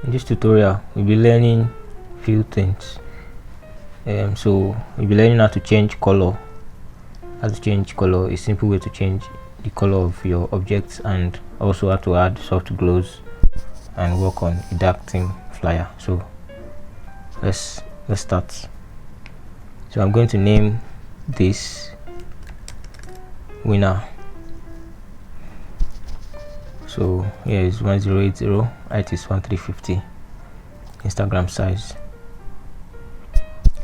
In this tutorial we'll be learning few things. So we'll be learning how to change color. How to change color, a simple way to change the color of your objects, and also how to add soft glows and work on a dark theme flyer. So let's start. So I'm going to name this winner. So here is 1080, height is 1350, Instagram size.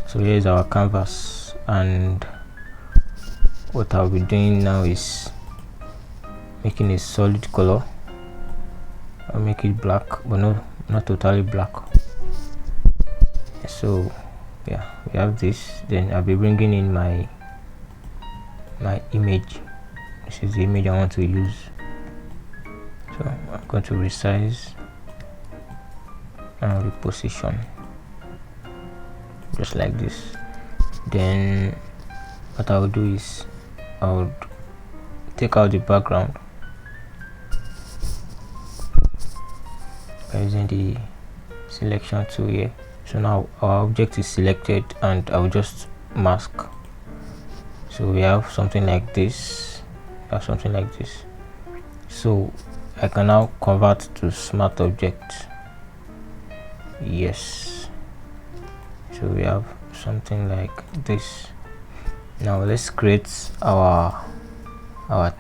So here is our canvas, and what I'll be doing now is making a solid color. I'll make it black, but not totally black. So yeah, we have this. Then I'll be bringing in my image. This is the image I want to use. So I'm going to resize and reposition just like this. Then what I'll do is I'll take out the background by using the selection tool here. So now our object is selected, and I'll just mask. So we have something like this. So I can now convert to smart object. Yes, so we have something like this. Now let's create our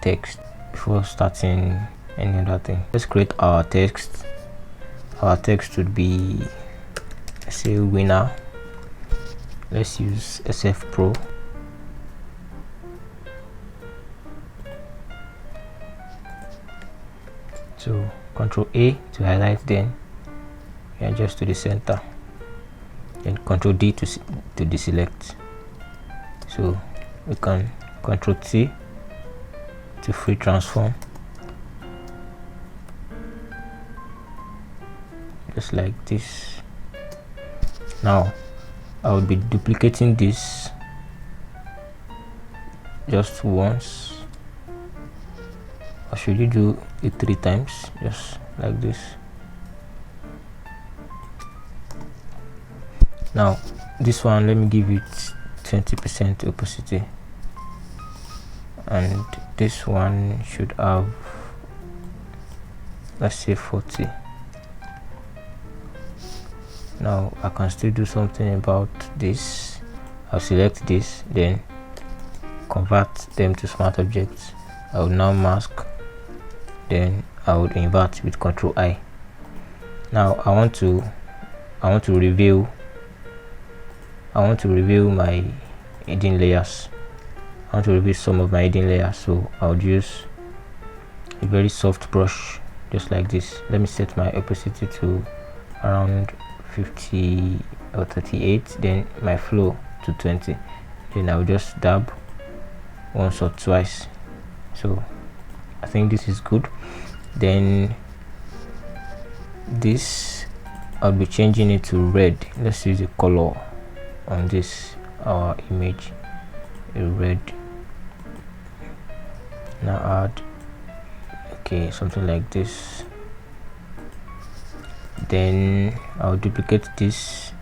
text before starting any other thing. Let's create our text. Our text would be, let's say, winner. Let's use SF Pro. So Ctrl A to highlight, then adjust to the center, then Ctrl D to deselect. So we can Ctrl T to free transform, just like this. Now I will be duplicating this just once, or should you do it 3 times, just like this. Now this one, let me give it 20% opacity, and this one should have, let's say, 40. Now I can still do something about this. I'll select this, then convert them to smart objects. I will now mask, then I would invert with Ctrl I. Now I want to reveal my hidden layers. I want to reveal some of my hidden layers, so I would use a very soft brush, just like this. Let me set my opacity to around 50 or 38, then my flow to 20. Then I'll just dab once or twice. So I think this is good. Then this, I'll be changing it to red. Let's use the color on this, our image, a red. Now add, okay, something like this. Then I'll duplicate this,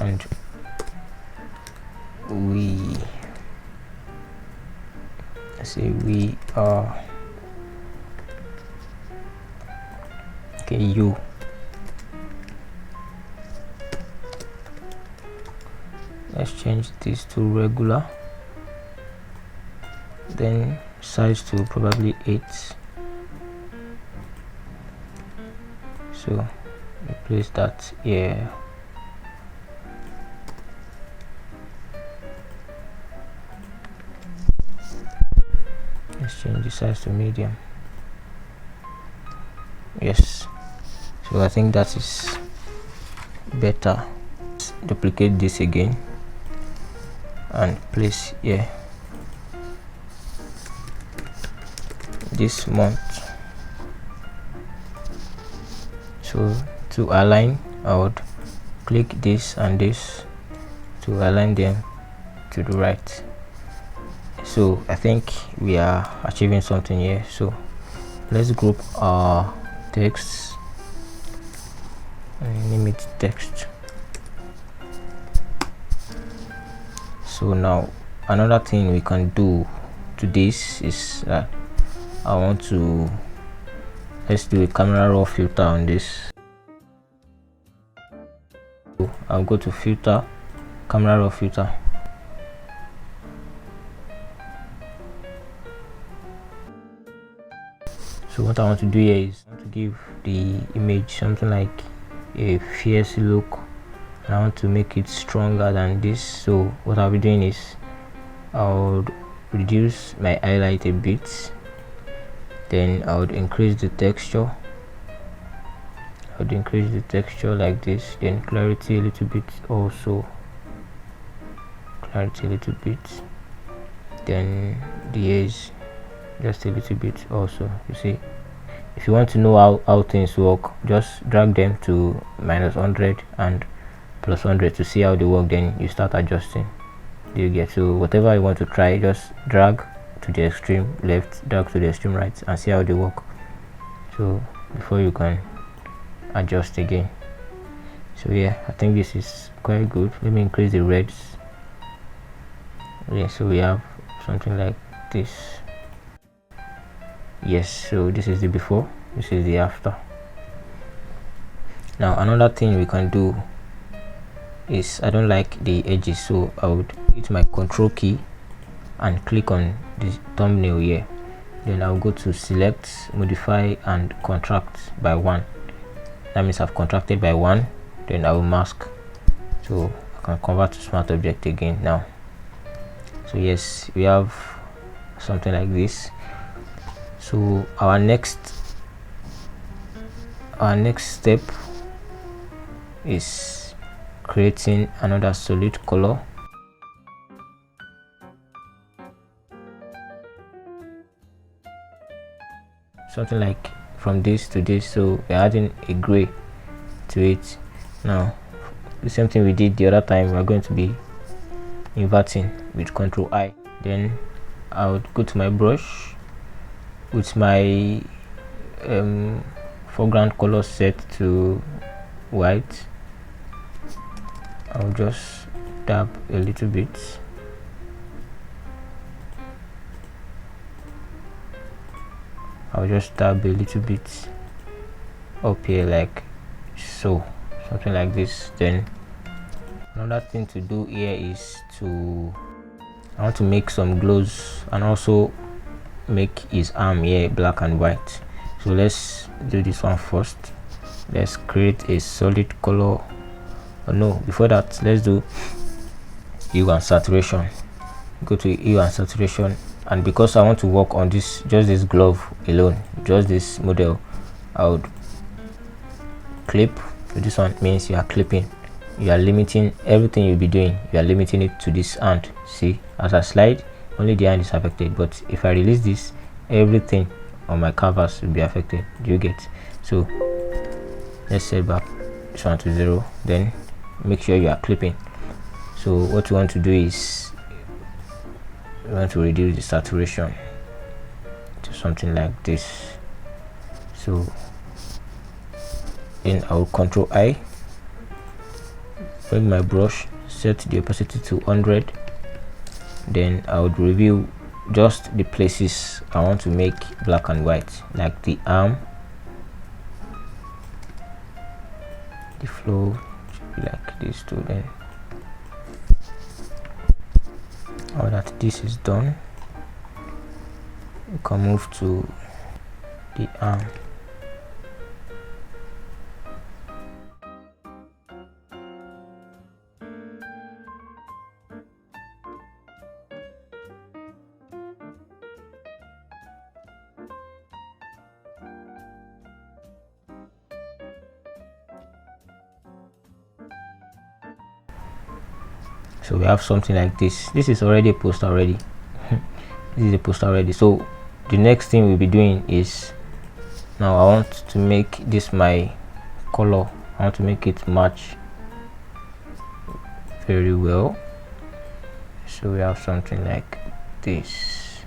and we are, okay, you. Let's change this to regular, then size to probably 8. So replace that here. Let's change the size to medium. Yes, so I think that is better. Let's duplicate this again and place here. This month. So to align, I would click this and this to align them to the right. So I think we are achieving something here. So let's group our texts and name it text. So now another thing we can do to this is that let's do a camera raw filter on this. So I'll go to filter, camera raw filter. So what I want to do here is I want to give the image something like a fierce look, and I want to make it stronger than this. So what I'll be doing is I'll reduce my highlight a bit, then I would increase the texture. I would increase the texture like this, then clarity a little bit, also clarity a little bit, then the edge just a little bit also. You see, if you want to know how things work, just drag them to -100 and +100 to see how they work, then you start adjusting. Do you get? So whatever you want to try, just drag to the extreme left, drag to the extreme right, and see how they work. So before you can adjust again. So yeah, I think this is quite good. Let me increase the reds. Yeah, so we have something like this. Yes, so this is the before, this is the after. Now another thing we can do is, I don't like the edges, so I would hit my control key and click on the thumbnail here, then I'll go to select, modify and contract by 1. That means I've contracted by 1, then I will mask, so I can convert to smart object again now. So yes, we have something like this. So our next step is creating another solid color. Something like from this to this, so we're adding a gray to it. Now the same thing we did the other time, we're going to be inverting with Ctrl I. Then I would go to my brush with my foreground color set to white. I'll just dab a little bit. I'll just dab a little bit up here like so, something like this. Then another thing to do here is I want to make some glows and also make his arm here black and white. So let's do this one first. Let's create a solid color. Oh no, before that, let's do hue and saturation. Go to hue and saturation, and because I want to work on this, just this glove alone, just this model, I would clip. So this one means you are clipping, you are limiting everything you'll be doing, you are limiting it to this hand. See, as I slide, only the hand is affected, but if I release this, everything on my canvas will be affected. Do you get? So let's set back this one to 0, then make sure you are clipping. So what you want to do is you want to reduce the saturation to something like this. So then I will Ctrl I, bring my brush, set the opacity to 100, then I would review just the places I want to make black and white, like the arm, the flow should be like this too. Then now that this is done, you can move to the arm. So we have something like this. This is already a poster already. This is a poster already. So the next thing we'll be doing is, now I want to make this my color. I want to make it match very well. So we have something like this.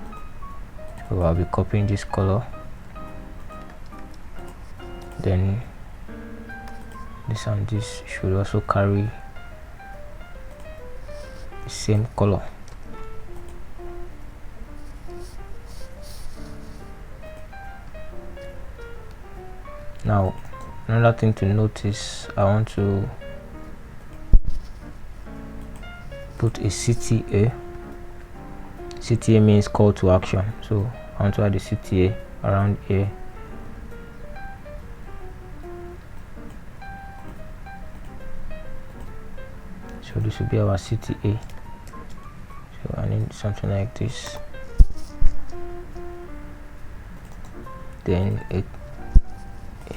So I'll be copying this color, then this and this should also carry the same color. Now another thing to notice, I want to put a CTA. CTA means call to action, so I want to add a CTA around here. So this will be our CTA. So I need something like this, then a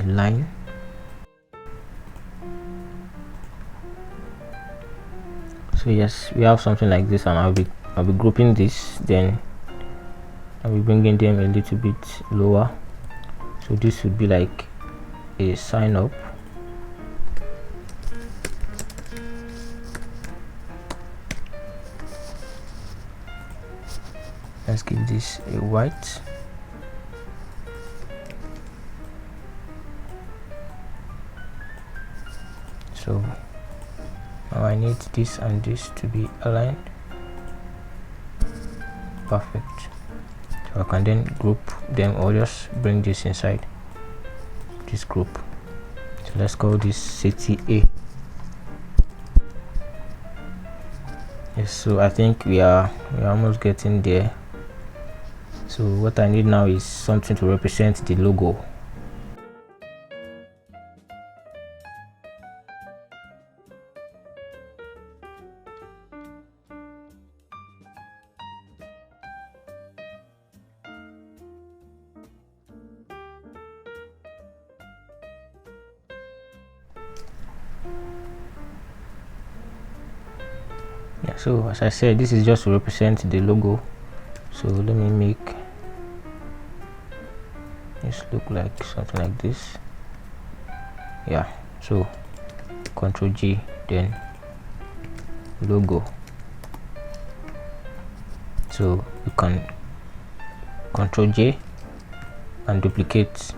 line, so yes, we have something like this, and I'll be grouping this, then I'll be bringing them a little bit lower. So this would be like a sign up. Let's give this a white. So now I need this and this to be aligned. Perfect. So I can then group them, or just bring this inside this group. So let's call this CTA. Yes, so I think we are almost getting there. So what I need now is something to represent the logo. Yeah, so as I said, this is just to represent the logo. So let me make this look like something like this. Yeah, so Ctrl G, then logo. So you can Ctrl J and duplicate.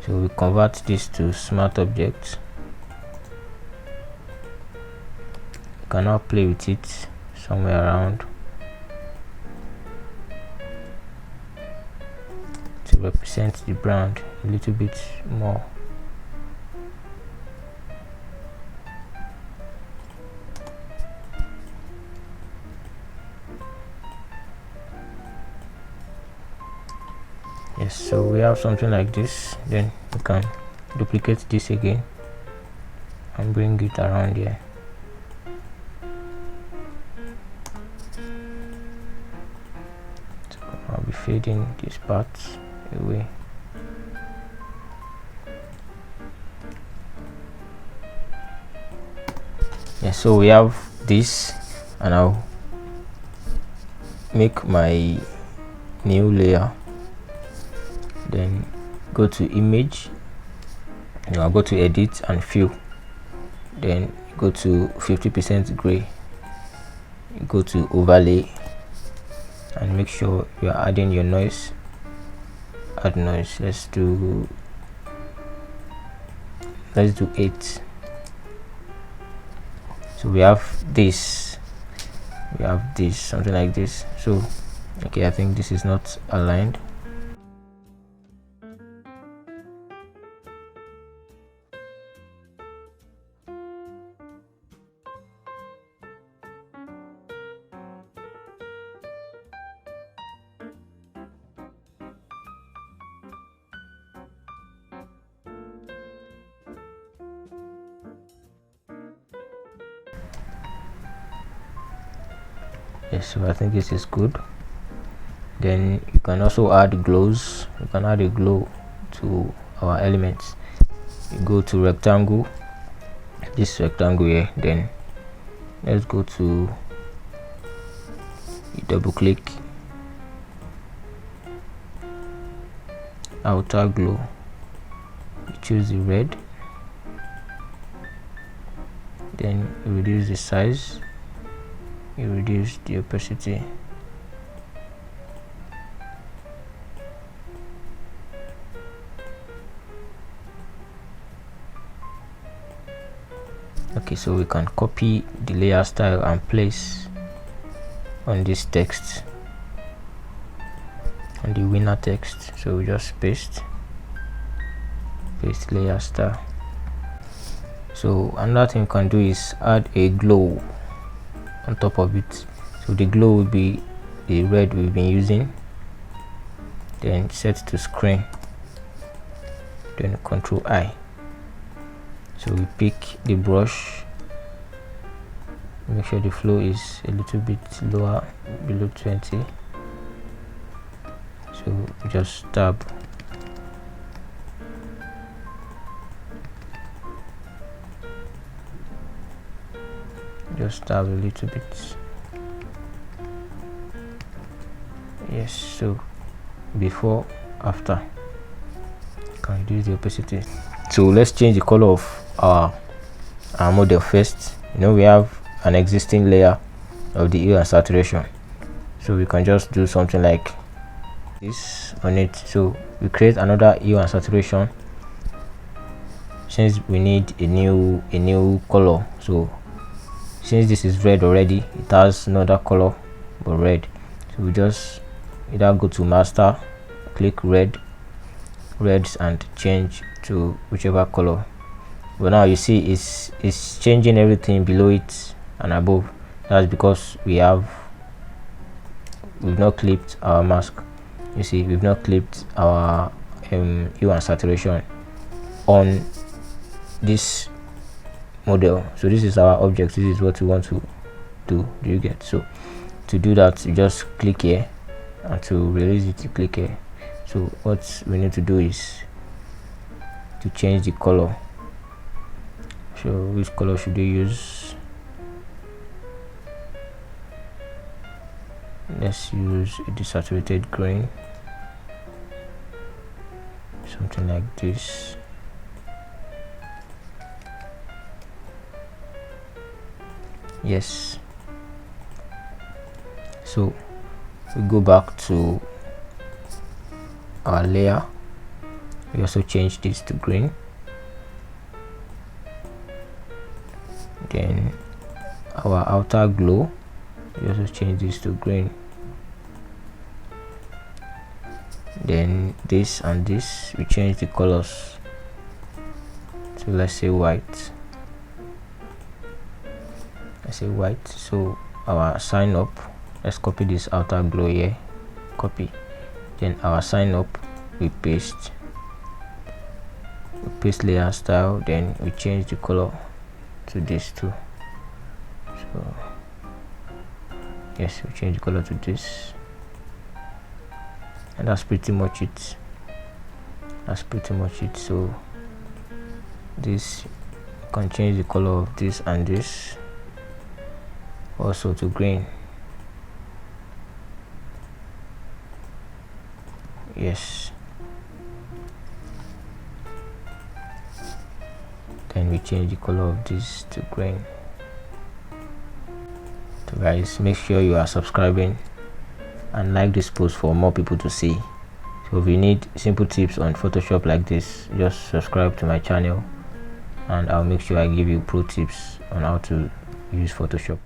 So we convert this to smart object. You can now play with it somewhere around to represent the brand a little bit more. Yes, so we have something like this. Then you can duplicate this again and bring it around here. So I'll be fading these parts away. Yeah, so we have this, and I'll make my new layer. Then go to image, and I'll go to edit and fill, then go to 50% gray, go to overlay, and make sure you are adding your noise. Add noise. Let's do 8. So we have this, something like this. So okay, I think this is not aligned. Yes, so I think this is good. Then you can also add glows. You can add a glow to our elements. You go to rectangle, this rectangle here, then let's go to double click outer glow. You choose the red, then you reduce the size, you reduce the opacity. Okay, so we can copy the layer style and place on this text, on the winner text. So we just paste layer style. So another thing you can do is add a glow on top of it. So the glow will be the red we've been using, then set to screen, then Control I. So we pick the brush, make sure the flow is a little bit lower, below 20. So just tab, a little bit. Yes, so before, after, can reduce the opacity. So let's change the color of our model first. We have an existing layer of the hue and saturation, so we can just do something like this on it. So we create another hue and saturation, since we need a new color. So since this is red already, it has another color but red, so we just either go to master, click reds, and change to whichever color. But now you see it's changing everything below it and above. That's because we've not clipped our mask. You see, we've not clipped our hue and saturation on this model. So this is our object, this is what we want to do you get? So to do that, you just click here, and to release it, you click here. So what we need to do is to change the color. So which color should you use? Let's use a desaturated green, something like this. Yes. So we go back to our layer, we also change this to green, then our outer glow, we also change this to green, then this and this, we change the colors to, let's say white. So our sign up, let's copy this outer glow here, copy, then our sign up, we paste layer style, then we change the color to this too. So yes, we change the color to this, and that's pretty much it. So this, you can change the color of this and this also to green. Yes, then we change the color of this to green. So guys, make sure you are subscribing and like this post for more people to see. So if you need simple tips on Photoshop like this, just subscribe to my channel, and I'll make sure I give you pro tips on how to use Photoshop.